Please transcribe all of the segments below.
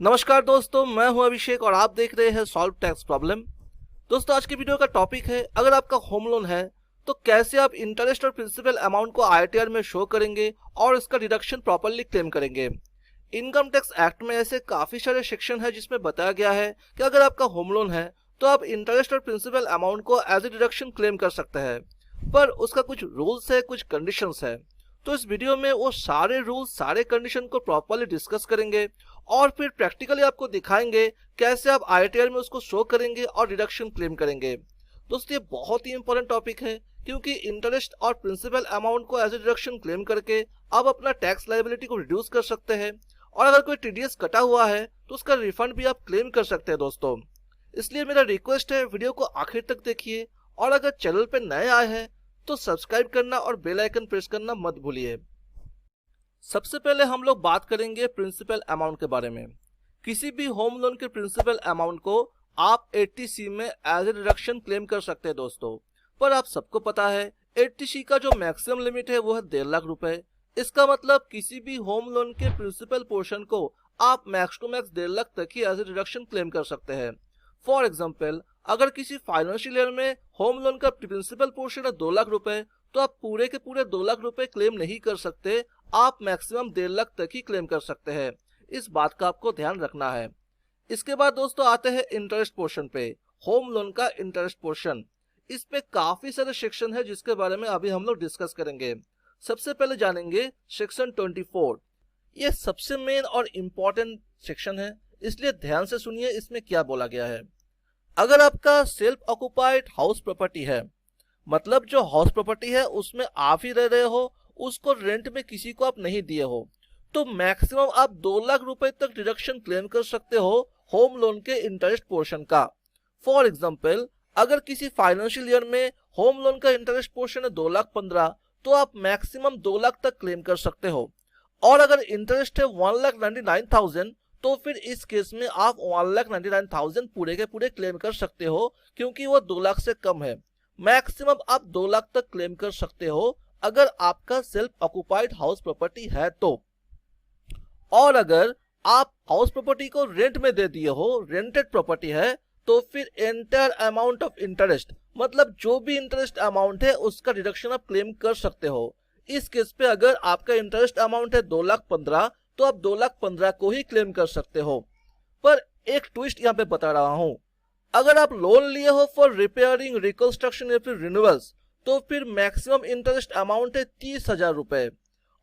नमस्कार दोस्तों, मैं हूं अभिषेक और आप देख रहे हैं सॉल्व टैक्स प्रॉब्लम। दोस्तों, आज की वीडियो का टॉपिक है, अगर आपका होम लोन है तो कैसे आप इंटरेस्ट और प्रिंसिपल अमाउंट को आईटीआर में शो करेंगे और इसका डिडक्शन प्रॉपर्ली क्लेम करेंगे। इनकम टैक्स एक्ट में ऐसे काफी सारे सेक्शन है जिसमें बताया गया है कि अगर आपका होम लोन है तो आप इंटरेस्ट और प्रिंसिपल अमाउंट को एज ए डिडक्शन क्लेम कर सकते हैं, पर उसका कुछ रूल्स है, कुछ कंडीशंस है। तो इस वीडियो में वो सारे रूल्स, सारे कंडीशन को प्रॉपर्ली डिस्कस करेंगे और फिर प्रैक्टिकली आपको दिखाएंगे कैसे आप आईटीआर में उसको शो करेंगे और डिडक्शन क्लेम करेंगे। दोस्तों, ये बहुत ही इंपॉर्टेंट टॉपिक है क्योंकि इंटरेस्ट और प्रिंसिपल अमाउंट को एज ए डिडक्शन क्लेम करके आप अपना टैक्स लायबिलिटी को रिड्यूस कर सकते हैं और अगर कोई टीडीएस कटा हुआ है तो उसका रिफंड भी आप क्लेम कर सकते हैं दोस्तों। इसलिए मेरा रिक्वेस्ट है, वीडियो को आखिर तक देखिए और अगर चैनल पे नए आए हैं तो सब्सक्राइब करना और बेल आइकन प्रेस करना मत भूलिए। सबसे पहले हम लोग बात करेंगे प्रिंसिपल अमाउंट के बारे में। किसी भी होम लोन के प्रिंसिपल अमाउंट को आप 80C में एज ए डिडक्शन क्लेम कर सकते हैं दोस्तों, पर आप सबको पता है 80C का जो मैक्सिमम लिमिट है वो है 1.5 लाख रुपए। इसका मतलब किसी भी होम लोन के प्रिंसिपल पोर्शन को आप मैक्स टू मैक्स 1.5 लाख तक ही एज ए डिडक्शन क्लेम कर सकते हैं। फॉर एग्जाम्पल, अगर किसी फाइनेंशियल ईयर में होम लोन का प्रिंसिपल पोर्शन है 2 लाख रुपए, तो आप पूरे के पूरे 2 लाख रुपए क्लेम नहीं कर सकते, आप मैक्सिमम 1.5 लाख तक ही क्लेम कर सकते हैं। इस बात का आपको ध्यान रखना है। इसके बाद दोस्तों आते हैं इंटरेस्ट पोर्शन पे। होम लोन का इंटरेस्ट पोर्शन, इस पे काफी सारे सेक्शन है जिसके बारे में अभी हम लोग डिस्कस करेंगे। सबसे पहले जानेंगे सेक्शन 24। ये सबसे मेन और इम्पोर्टेंट सेक्शन है, इसलिए ध्यान से सुनिए इसमें क्या बोला गया है। अगर आपका सेल्फ ऑक्युपाइड हाउस प्रॉपर्टी है, मतलब जो हाउस प्रॉपर्टी है उसमें आप ही रह रहे हो, उसको रेंट में किसी को आप नहीं दिए हो, तो मैक्सिमम आप 2 लाख रुपए तक डिडक्शन क्लेम कर सकते हो होम लोन के इंटरेस्ट पोर्शन का। फॉर एग्जांपल, अगर किसी फाइनेंशियल ईयर में होम लोन का इंटरेस्ट पोर्शन है 2,15,000, तो आप मैक्सिमम 2 लाख तक क्लेम कर सकते हो। और अगर इंटरेस्ट है 1,99,000, तो फिर इस केस में आप 1,99,000 पूरे के पूरे क्लेम कर सकते हो क्योंकि वो 2 लाख से कम है। मैक्सिमम आप 2 लाख तक क्लेम कर सकते हो अगर आपका सेल्फ ऑक्युपाइड हाउस प्रॉपर्टी है तो। और अगर आप हाउस प्रॉपर्टी को रेंट में दे दिए हो, रेंटेड प्रॉपर्टी है, तो फिर एंटायर अमाउंट ऑफ इंटरेस्ट, मतलब जो भी इंटरेस्ट अमाउंट है उसका डिडक्शन आप क्लेम कर सकते हो। इस केस पे अगर आपका इंटरेस्ट अमाउंट है 2,15,000, तो आप 2,15,000 को ही क्लेम कर सकते हो। पर एक ट्विस्ट यहाँ पे बता रहा हूँ, अगर आप लोन लिए हो फॉर रिपेयरिंग, रिकंस्ट्रक्शन या फिर रिन्यूअल्स, तो फिर मैक्सिमम इंटरेस्ट अमाउंट है 30,000 रुपए।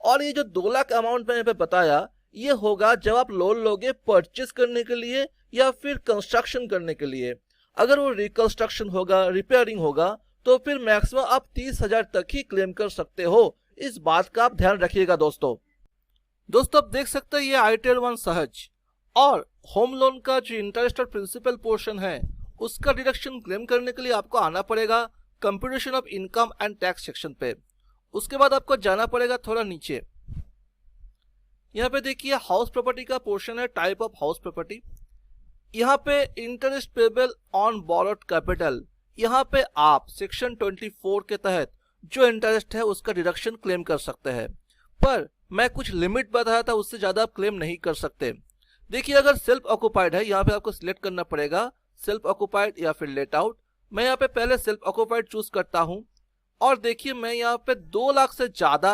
और ये जो 2 लाख अमाउंट मैंने पे बताया, ये होगा जब आप लोन लोगे परचेज करने के लिए या फिर कंस्ट्रक्शन करने के लिए। अगर वो रिकंस्ट्रक्शन होगा, रिपेयरिंग होगा, तो फिर मैक्सिमम आप 30,000 तक ही क्लेम कर सकते हो। इस बात का आप ध्यान रखिएगा दोस्तों। आप देख सकते हैं ये आईटीआर 1 सहज और होम लोन का जो इंटरेस्ट और प्रिंसिपल पोर्शन है उसका डिडक्शन क्लेम करने के लिए आपको आना पड़ेगा computation of income and tax section पे। उसके बाद आपको जाना पड़ेगा थोड़ा नीचे। यहाँ पे देखिए हाउस प्रॉपर्टी का पोर्शन है, टाइप ऑफ हाउस प्रॉपर्टी। यहाँ पे interest payable on borrowed capital, यहाँ पे आप सेक्शन 24 के तहत जो इंटरेस्ट है उसका डिडक्शन क्लेम कर सकते हैं, पर मैं कुछ लिमिट बताया था, उससे ज्यादा आप क्लेम नहीं कर सकते। देखिए, अगर सेल्फ ऑक्युपाइड है, यहाँ पे आपको सिलेक्ट करना पड़ेगा सेल्फ ऑक्युपाइड या फिर लेट आउट। मैं यहाँ पे पहले सेल्फ ऑक्युपाइड चूज करता हूँ और देखिए मैं यहाँ पे 2 लाख से ज्यादा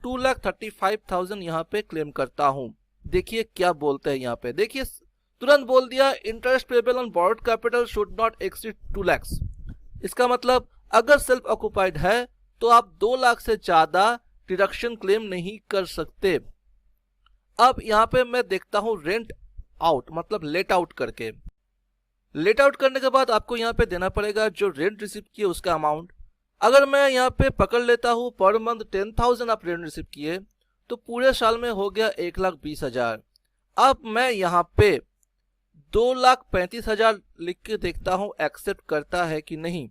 2,35,000 यहाँ पे क्लेम करता हूँ। देखिए क्या बोलते हैं यहाँ पे, देखिए तुरंत बोल दिया interest payable on borrowed capital should not exceed 2 lakh. इसका मतलब अगर सेल्फ ऑक्युपाइड है तो आप 2 लाख से ज्यादा डिडक्शन क्लेम नहीं कर सकते। अब यहाँ पे मैं देखता हूँ रेंट आउट, मतलब लेट आउट करके। लेट आउट करने के बाद आपको यहाँ पे देना पड़ेगा जो रेंट रिसीव किए उसका अमाउंट। अगर मैं यहाँ पे पकड़ लेता हूँ पर मंथ 10,000 आप रेंट रिसीव किए, तो पूरे साल में हो गया 1,20,000। अब मैं यहाँ पे 2,35,000 लिख के देखता हूँ एक्सेप्ट करता है कि नहीं।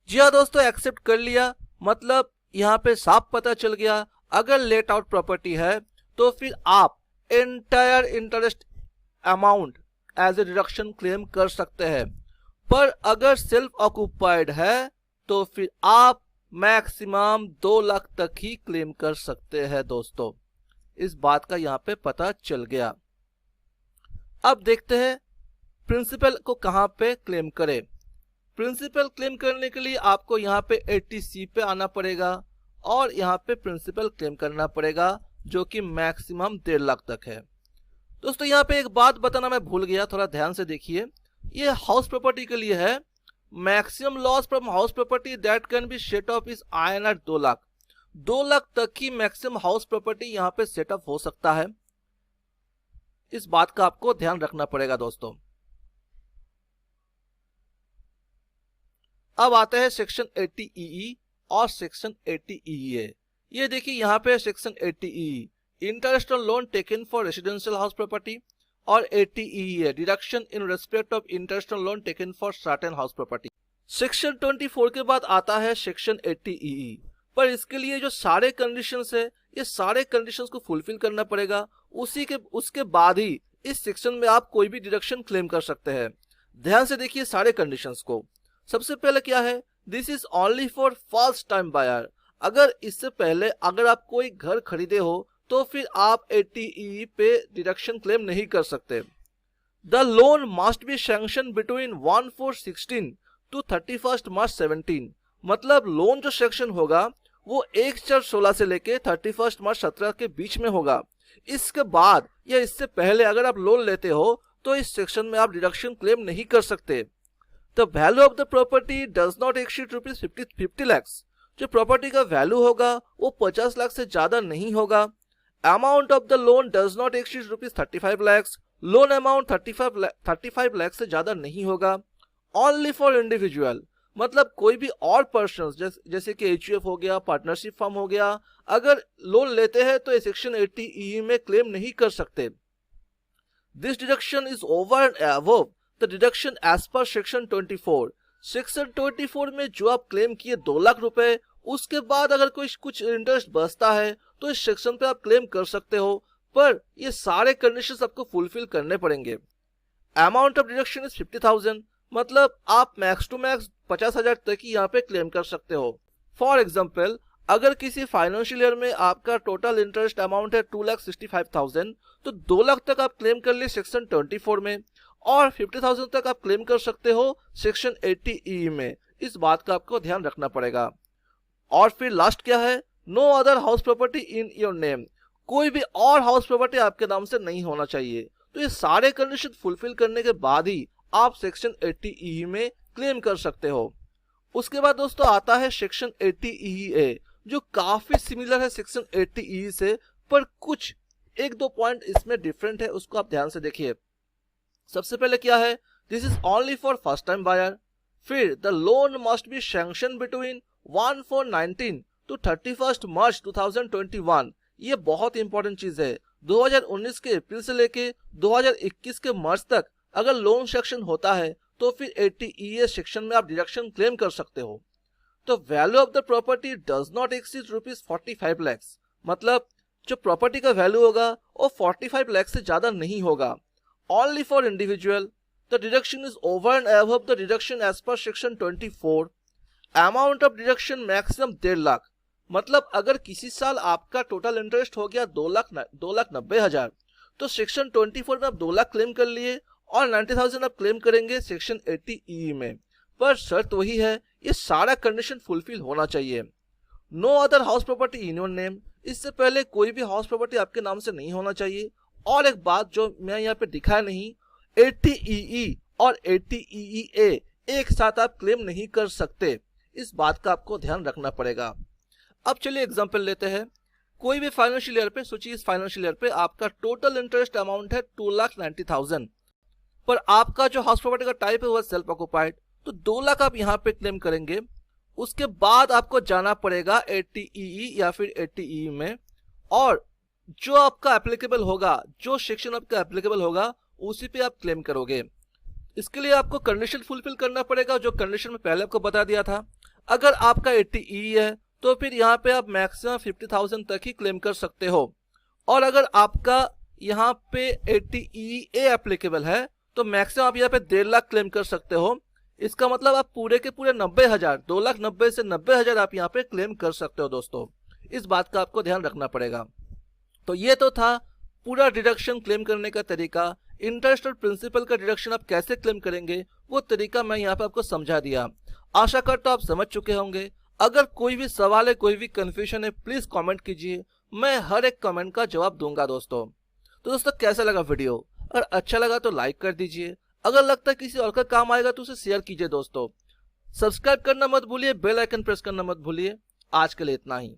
जी हाँ दोस्तों, एक्सेप्ट कर लिया। मतलब यहाँ पे साफ पता चल गया अगर लेट आउट प्रॉपर्टी है तो फिर आप entire interest amount as a deduction claim कर सकते हैं, पर अगर सेल्फ ऑक्युपाइड है तो फिर आप मैक्सिमम 2 लाख तक ही क्लेम कर सकते हैं दोस्तों। इस बात का यहाँ पे पता चल गया। अब देखते हैं प्रिंसिपल को कहाँ पे क्लेम करें। प्रिंसिपल क्लेम करने के लिए आपको यहाँ पे 80C पे आना पड़ेगा और यहाँ पे प्रिंसिपल क्लेम करना पड़ेगा, जो कि मैक्सिमम 1.5 लाख तक है। दोस्तों यहाँ पे एक बात बताना मैं भूल गया, थोड़ा ध्यान से देखिए। ये हाउस प्रॉपर्टी के लिए है। Maximum loss from house property that can be set of is INR 2 lakh. 2 lakh तक की मैक्सिमम हाउस प्रॉपर्टी यहाँ पे सेटअप हो सकता है। इस बात का आपको ध्यान रखना पड़ेगा दोस्तों। अब आते हैं सेक्शन 80EE और सेक्शन 80EE। ये देखिए यहाँ पे section 80EE interest on loan taken for residential house property, और 80EE deduction in respect of interest on loan taken for certain house property. Section 24 के बाद आता है सेक्शन 80EE, पर इसके लिए जो सारे कंडीशंस है, ये सारे कंडीशंस को फुलफिल करना पड़ेगा। उसके बाद ही इस सेक्शन में आप कोई भी डिडक्शन क्लेम कर सकते हैं। ध्यान से देखिए सारे कंडीशंस को। सबसे पहले क्या है, this is only for first time buyer. अगर इससे पहले अगर आप कोई घर खरीदे हो तो फिर आप 80EE पे डिडक्शन क्लेम नहीं कर सकते। The loan must be sanction between 1/4/16 to 31 March 17। मतलब लोन जो सेक्शन होगा वो 1/4/16 से लेके 31 मार्च 17 के बीच में होगा। इसके बाद या इससे पहले अगर आप लोन लेते हो तो इस सेक्शन में आप डिडक्शन क्लेम नहीं कर सकते। The value of the property does not exceed ₹50 lakh. जो प्रॉपर्टी का वैल्यू होगा वो 50 लाख से ज्यादा नहीं होगा। Amount of the loan does not exceed ₹35 lakh. Loan amount 35 lakh से ज्यादा नहीं होगा। ओनली फॉर इंडिविजुअल, मतलब कोई भी और पर्सन जैसे कि HUF हो गया, पार्टनरशिप फर्म हो गया, अगर लोन लेते हैं तो सेक्शन 80EE में क्लेम नहीं कर सकते। This deduction is over and above the deduction as per section 24। Section 24 में जो आप क्लेम किए 2 लाख रुपए, उसके बाद अगर कोई कुछ इंटरेस्ट बचता है तो इस सेक्शन पे आप क्लेम कर सकते हो, पर ये सारे कंडीशंस आपको फुलफिल करने पड़ेंगे। अमाउंट ऑफ डिडक्शन इज 50,000, मतलब आप मैक्स टू मैक्स 50,000 तक ही यहाँ पे क्लेम कर सकते हो। फॉर एग्जाम्पल, अगर किसी फाइनेंशियल ईयर में आपका टोटल इंटरेस्ट अमाउंट है 2,65,000, तो 2 लाख तक आप क्लेम कर लिए सेक्शन 24 में, और 50,000 तक आप क्लेम कर सकते हो सेक्शन 80EE में। इस बात का आपको ध्यान रखना पड़ेगा। और फिर लास्ट क्या है, no other house property in your name. कोई भी और हाउस प्रॉपर्टी आपके नाम से नहीं होना चाहिए। तो ये सारे कंडीशन फुलफिल करने के बाद ही आप सेक्शन 80EE में क्लेम कर सकते हो। उसके बाद दोस्तों आता है सेक्शन 80EA, जो काफी सिमिलर है सेक्शन 80EE से, पर कुछ 1-2 पॉइंट इसमें डिफरेंट है, उसको आप ध्यान से देखिए। सबसे पहले क्या है, this is only for first time buyer. फिर the loan must be sanction between 1/4/19 to 31 March 2021। ये बहुत इंपॉर्टेंट चीज है। 2019 के अप्रैल से लेके 2021 के मार्च तक अगर लोन सेक्शन होता है तो फिर 80EA सेक्शन में आप डिडक्शन क्लेम कर सकते हो। तो value of the property does not exceed ₹45 lakh. मतलब जो प्रॉपर्टी का वैल्यू होगा वो 45 लाख से ज्यादा नहीं होगा। Only for individual, the deduction is over and above the deduction as per section 24। Amount of deduction maximum 1.5 lakh. मतलब अगर किसी साल आपका टोटल इंटरेस्ट हो गया 2,90,000, तो सेक्शन 24 में आप 2 लाख क्लेम कर लिए और 90,000 आप क्लेम करेंगे सेक्शन 80EE में। पर शर्त वही है, ये सारा कंडीशन फुलफिल होना चाहिए। No other house property in your name. इससे पहले कोई भी हाउस प्रॉपर्टी आपके नाम से नहीं होना चाहिए। और एक बात जो मैं यहाँ पे दिखाया नहीं, 80EE और 80EA एक साथ आप क्लेम नहीं कर सकते। इस बात का आपको ध्यान रखना पड़ेगा। अब चलिए एग्जांपल लेते हैं। कोई भी फाइनेंशियल ईयर पे सोचिए, इस फाइनेंशियल ईयर पे आपका टोटल इंटरेस्ट अमाउंट है 2,90,000, पर आपका जो हाउस प्रॉपर्टी का टाइप है वो सेल्फ ऑक्युपाइड, तो 2 लाख आप यहाँ पे क्लेम करेंगे। उसके बाद आपको जाना पड़ेगा 80EE या फिर 80EE में, और जो आपका एप्लीकेबल होगा, जो सेक्शन आपका एप्लीकेबल होगा उसी पे आप क्लेम करोगे। इसके लिए आपको कंडीशन फुलफिल करना पड़ेगा, जो कंडीशन में पहले आपको बता दिया था। अगर आपका 80EE है तो फिर यहाँ पे आप मैक्सिमम 50,000 तक ही क्लेम कर सकते हो, और अगर आपका यहाँ पे 80EA एप्लीकेबल है तो मैक्सिमम आप यहाँ पे 1.5 लाख क्लेम कर सकते हो। इसका मतलब आप पूरे के पूरे 90,000, 2,90,000 से 90,000 आप यहाँ पे क्लेम कर सकते हो दोस्तों। इस बात का आपको ध्यान रखना पड़ेगा। तो ये तो था पूरा डिडक्शन क्लेम करने का तरीका। इंटरेस्ट और प्रिंसिपल का डिडक्शन आप कैसे क्लेम करेंगे वो तरीका मैं यहाँ पे आपको समझा दिया। आशा करता हूँ आप समझ चुके होंगे। अगर कोई भी सवाल है, कोई भी कंफ्यूजन है, प्लीज कमेंट कीजिए, मैं हर एक कमेंट का जवाब दूंगा दोस्तों। तो दोस्तों कैसा लगा वीडियो? अगर अच्छा लगा तो लाइक कर दीजिए, अगर लगता है किसी और का काम आएगा तो उसे शेयर कीजिए दोस्तों। सब्सक्राइब करना मत भूलिए, बेल आइकन प्रेस करना मत भूलिए। आज के लिए इतना ही।